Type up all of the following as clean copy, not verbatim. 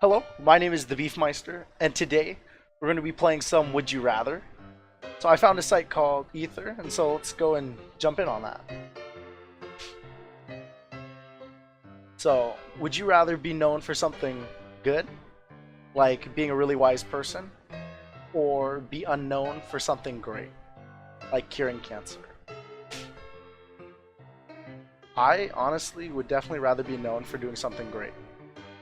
Hello, my name is the Beefmeister, and today we're going to be playing some Would You Rather. So I found a site called Ether, and so let's go and jump in on that. So, would you rather be known for something good, like being a really wise person, or be unknown for something great, like curing cancer? I honestly would definitely rather be known for doing something great.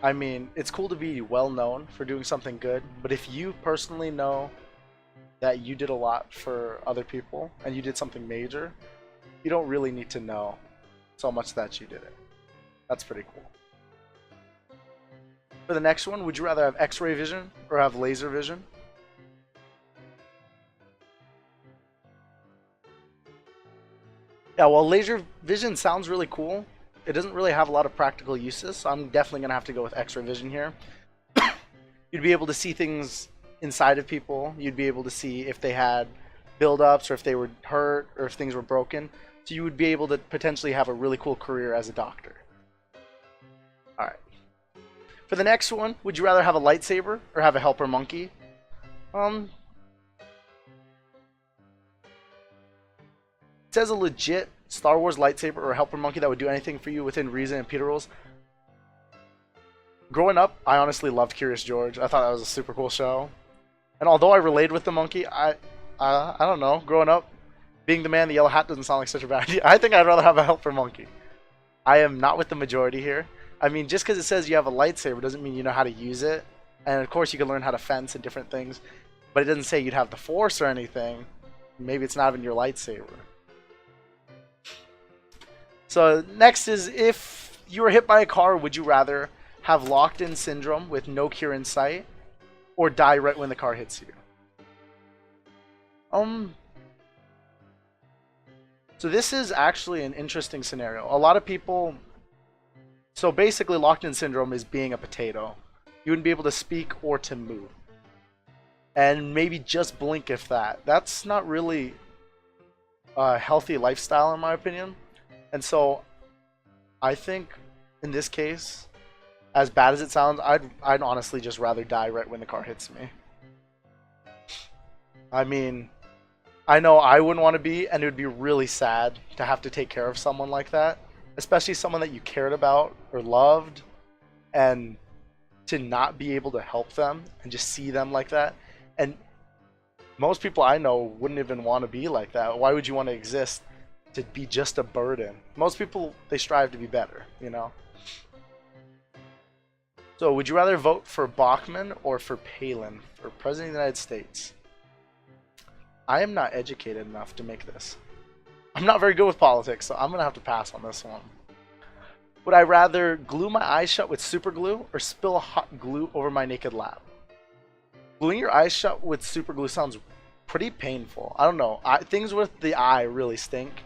I mean, it's cool to be well known for doing something good, but if you personally know that you did a lot for other people and you did something major, you don't really need to know so much that you did it. That's pretty cool. For the next one, would you rather have X-ray vision or have laser vision? Yeah, well, laser vision sounds really cool. It doesn't really have a lot of practical uses, so I'm definitely going to have to go with X-ray vision here. You'd be able to see things inside of people. You'd be able to see if they had buildups or if they were hurt or if things were broken. So you would be able to potentially have a really cool career as a doctor. All right. For the next one, would you rather have a lightsaber or have a helper monkey? Um, it says a legit Star Wars lightsaber or a helper monkey that would do anything for you within reason and Peter rules. Growing up, I honestly loved Curious George. I thought that was a super cool show. And although I relayed with the monkey, I don't know. Growing up, being the man in the yellow hat doesn't sound like such a bad idea. I think I'd rather have a helper monkey. I am not with the majority here. I mean, just because it says you have a lightsaber doesn't mean you know how to use it. And of course, you can learn how to fence and different things. But it doesn't say you'd have the force or anything. Maybe it's not even your lightsaber. So next is, if you were hit by a car, would you rather have locked-in syndrome with no cure in sight, or die right when the car hits you? So this is actually an interesting scenario. A lot of people, so basically locked-in syndrome is being a potato. You wouldn't be able to speak or to move. And maybe just blink if that. That's not really a healthy lifestyle in my opinion. And so I think in this case, as bad as it sounds, I'd honestly just rather die right when the car hits me. I mean, I know I wouldn't want to be, and it would be really sad to have to take care of someone like that, especially someone that you cared about or loved, and to not be able to help them and just see them like that. And most people I know wouldn't even want to be like that. Why would you want to exist to be just a burden? Most people, they strive to be better, you know? So, would you rather vote for Bachman or for Palin for President of the United States? I am not educated enough to make this. I'm not very good with politics, so I'm going to have to pass on this one. Would I rather glue my eyes shut with super glue or spill hot glue over my naked lap? Gluing your eyes shut with super glue sounds pretty painful. I don't know. Things with the eye really stink.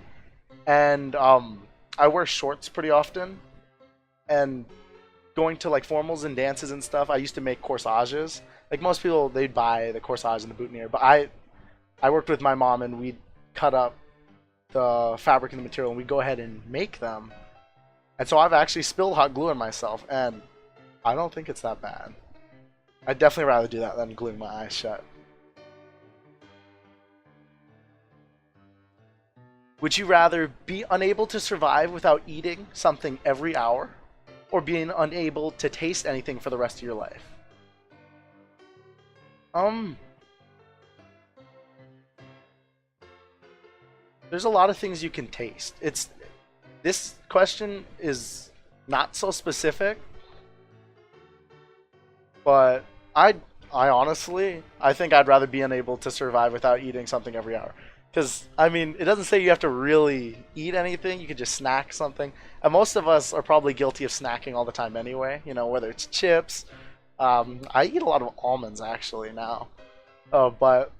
And I wear shorts pretty often. And going to like formals and dances and stuff, I used to make corsages. Like most people, they'd buy the corsage and the boutonniere, but I worked with my mom and we'd cut up the fabric and the material and we'd go ahead and make them. And so I've actually spilled hot glue on myself, and I don't think it's that bad. I'd definitely rather do that than gluing my eyes shut. Would you rather be unable to survive without eating something every hour, or being unable to taste anything for the rest of your life? There's a lot of things you can taste. This question is not so specific, but I honestly, I think I'd rather be unable to survive without eating something every hour. Because, I mean, it doesn't say you have to really eat anything. You could just snack something. And most of us are probably guilty of snacking all the time anyway. You know, whether it's chips. I eat a lot of almonds, actually, now. But,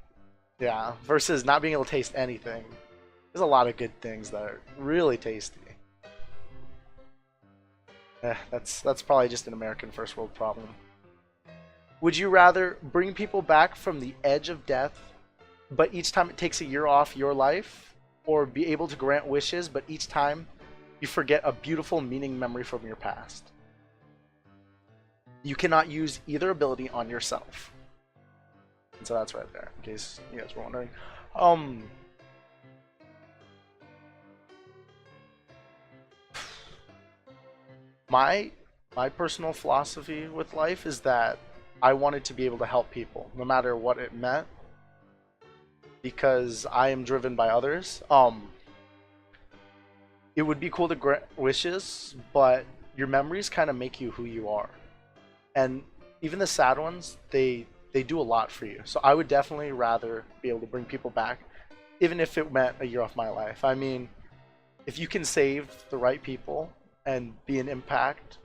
yeah, versus not being able to taste anything. There's a lot of good things that are really tasty. That's probably just an American first world problem. Would you rather bring people back from the edge of death, but each time it takes a year off your life, or be able to grant wishes, but each time you forget a beautiful meaning memory from your past? You cannot use either ability on yourself. And so that's right there, in case you guys were wondering. Um, my my personal philosophy with life is that I wanted to be able to help people, no matter what it meant, because I am driven by others. It would be cool to grant wishes, but your memories kind of make you who you are, and even the sad ones, they do a lot for you. So I would definitely rather be able to bring people back, even if it meant a year off my life. I mean, if you can save the right people and be an impact,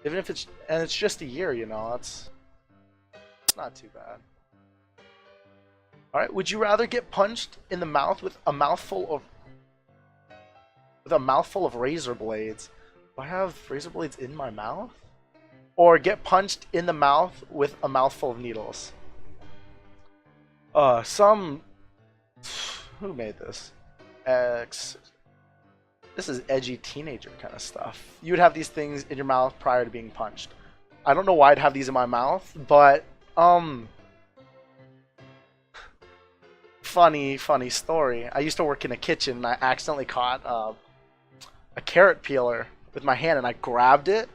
even if it's just a year, that's not too bad. All right, would you rather get punched in the mouth with a mouthful of razor blades? Do I have razor blades in my mouth? Or get punched in the mouth with a mouthful of needles? Some who made this? This is edgy teenager kind of stuff. You would have these things in your mouth prior to being punched. I don't know why I'd have these in my mouth, but funny story. I used to work in a kitchen and I accidentally caught a carrot peeler with my hand and I grabbed it,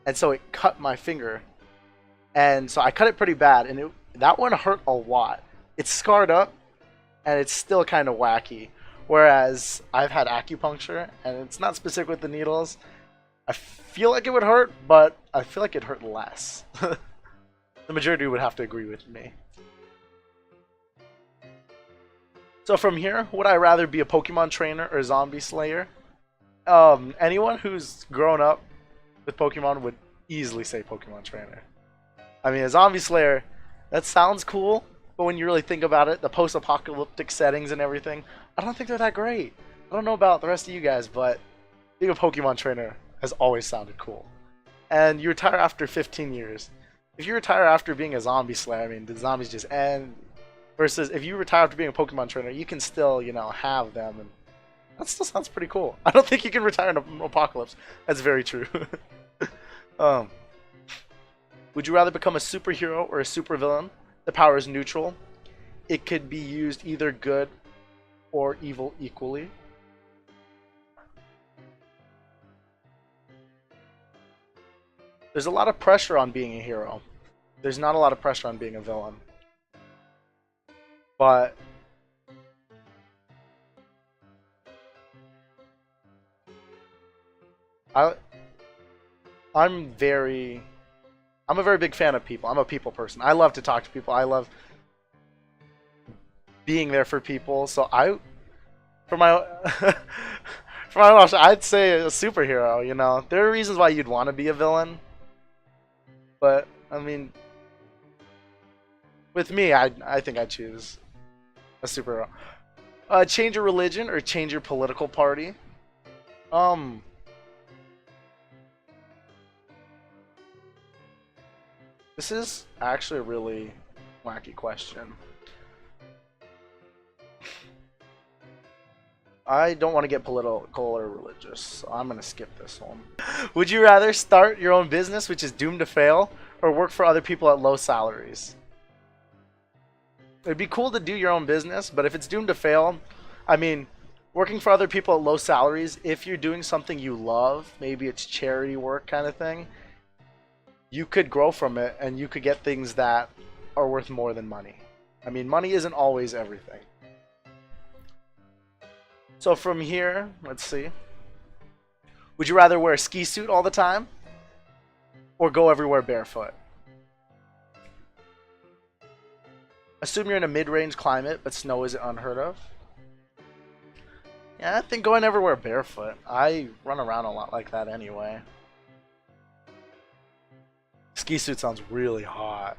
and so it cut my finger. And so I cut it pretty bad, and that one hurt a lot. It's scarred up and it's still kind of wacky. Whereas I've had acupuncture, and it's not specific with the needles. I feel like it would hurt, but I feel like it hurt less. The majority would have to agree with me. So from here, would I rather be a Pokemon trainer or a zombie slayer? Anyone who's grown up with Pokemon would easily say Pokemon trainer. I mean, a zombie slayer, that sounds cool, but when you really think about it, the post-apocalyptic settings and everything, I don't think they're that great. I don't know about the rest of you guys, but being a Pokemon trainer has always sounded cool. And you retire after 15 years. If you retire after being a zombie slayer, I mean, the zombies just end. Versus if you retire after being a Pokemon trainer, you can still, have them. And that still sounds pretty cool. I don't think you can retire in an apocalypse. That's very true. Would you rather become a superhero or a supervillain? The power is neutral. It could be used either good or evil equally. There's a lot of pressure on being a hero. There's not a lot of pressure on being a villain. But I'm a very big fan of people. I'm a people person. I love to talk to people. I love being there for people. So for my I'd say a superhero. There are reasons why you'd want to be a villain, but I mean, with me, I think I'd choose a superhero. Change your religion or change your political party? This is actually a really wacky question. I don't want to get political or religious, so I'm going to skip this one. Would you rather start your own business, which is doomed to fail, or work for other people at low salaries? It'd be cool to do your own business, but if it's doomed to fail, I mean, working for other people at low salaries, if you're doing something you love, maybe it's charity work kind of thing, you could grow from it and you could get things that are worth more than money. I mean, money isn't always everything. So from here, let's see. Would you rather wear a ski suit all the time or go everywhere barefoot? Assume you're in a mid-range climate, but snow isn't unheard of. Yeah, I think going everywhere barefoot. I run around a lot like that anyway. Ski suit sounds really hot.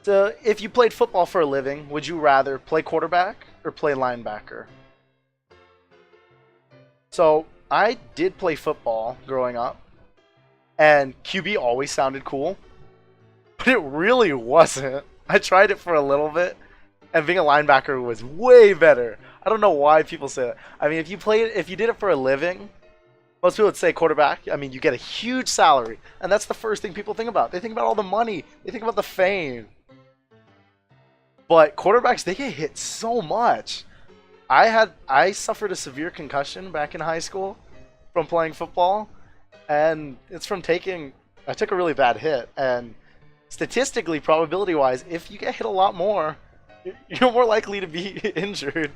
So, if you played football for a living, would you rather play quarterback or play linebacker? So, I did play football growing up, and QB always sounded cool, but it really wasn't. I tried it for a little bit, and being a linebacker was way better. I don't know why people say that. I mean, if you did it for a living, Most people would say quarterback. I mean, you get a huge salary, and that's the first thing people think about. They think about all the money. They think about the fame. But quarterbacks, they get hit so much. I suffered a severe concussion back in high school from playing football, and it's from taking. I took a really bad hit, and statistically, probability wise, if you get hit a lot more, you're more likely to be injured.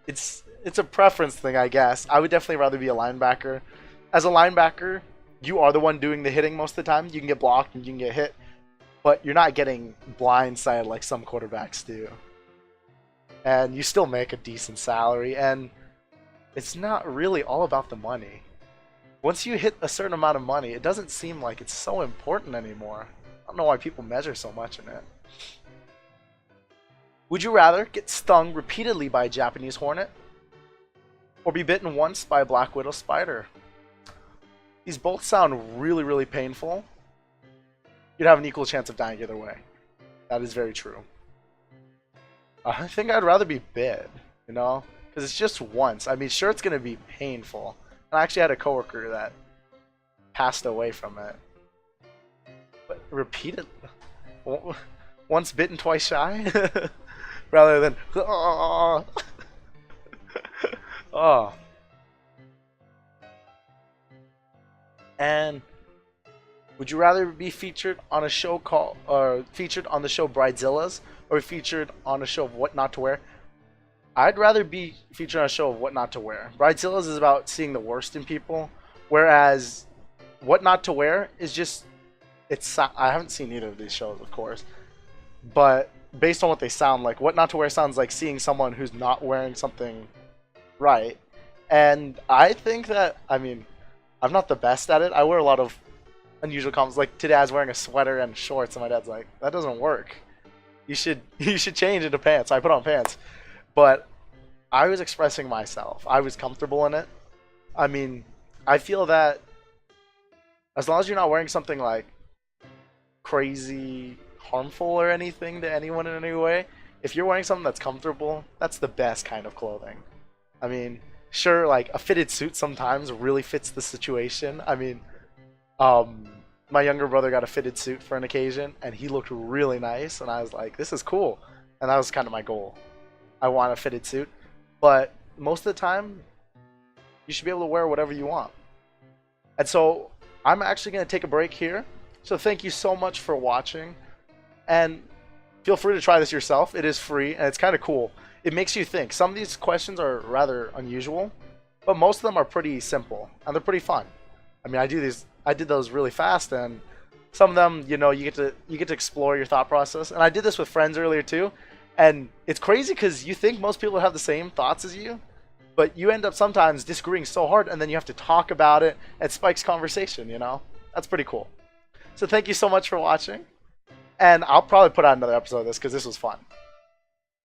It's a preference thing, I guess. I would definitely rather be a linebacker. As a linebacker, you are the one doing the hitting most of the time. You can get blocked and you can get hit, but you're not getting blindsided like some quarterbacks do. And you still make a decent salary, and it's not really all about the money. Once you hit a certain amount of money, it doesn't seem like it's so important anymore. I don't know why people measure so much in it. Would you rather get stung repeatedly by a Japanese hornet or be bitten once by a black widow spider? These both sound really, really painful. You'd have an equal chance of dying either way. That is very true. I think I'd rather be bit, you know? Because it's just once. I mean, sure, it's going to be painful. And I actually had a coworker that passed away from it. But repeatedly. Once bitten, twice shy? Rather than... Oh. Oh. And would you rather be featured on a show called, or featured on the show Bridezillas, or featured on a show of What Not to Wear? I'd rather be featured on a show of What Not to Wear. Bridezillas is about seeing the worst in people, whereas What Not to Wear is just, I haven't seen either of these shows, of course, but based on what they sound like, What Not to Wear sounds like seeing someone who's not wearing something right. And I think that, I mean, I'm not the best at it. I wear a lot of unusual comments. Like today I was wearing a sweater and shorts, and my dad's like, that doesn't work. You should change into pants. So I put on pants. But I was expressing myself. I was comfortable in it. I mean, I feel that as long as you're not wearing something like crazy harmful or anything to anyone in any way, if you're wearing something that's comfortable, that's the best kind of clothing. I mean, sure, like a fitted suit sometimes really fits the situation. I mean, my younger brother got a fitted suit for an occasion, and he looked really nice, and I was like, this is cool. And that was kind of my goal. I want a fitted suit, but most of the time, you should be able to wear whatever you want. And so I'm actually going to take a break here. So thank you so much for watching, and feel free to try this yourself. It is free, and it's kind of cool. It makes you think. Some of these questions are rather unusual, but most of them are pretty simple, and they're pretty fun. I mean, I did those really fast, and some of them, you know, you get to explore your thought process. And I did this with friends earlier too. And it's crazy because you think most people have the same thoughts as you, but you end up sometimes disagreeing so hard, and then you have to talk about it. It spikes conversation, you know? That's pretty cool. So thank you so much for watching, and I'll probably put out another episode of this because this was fun.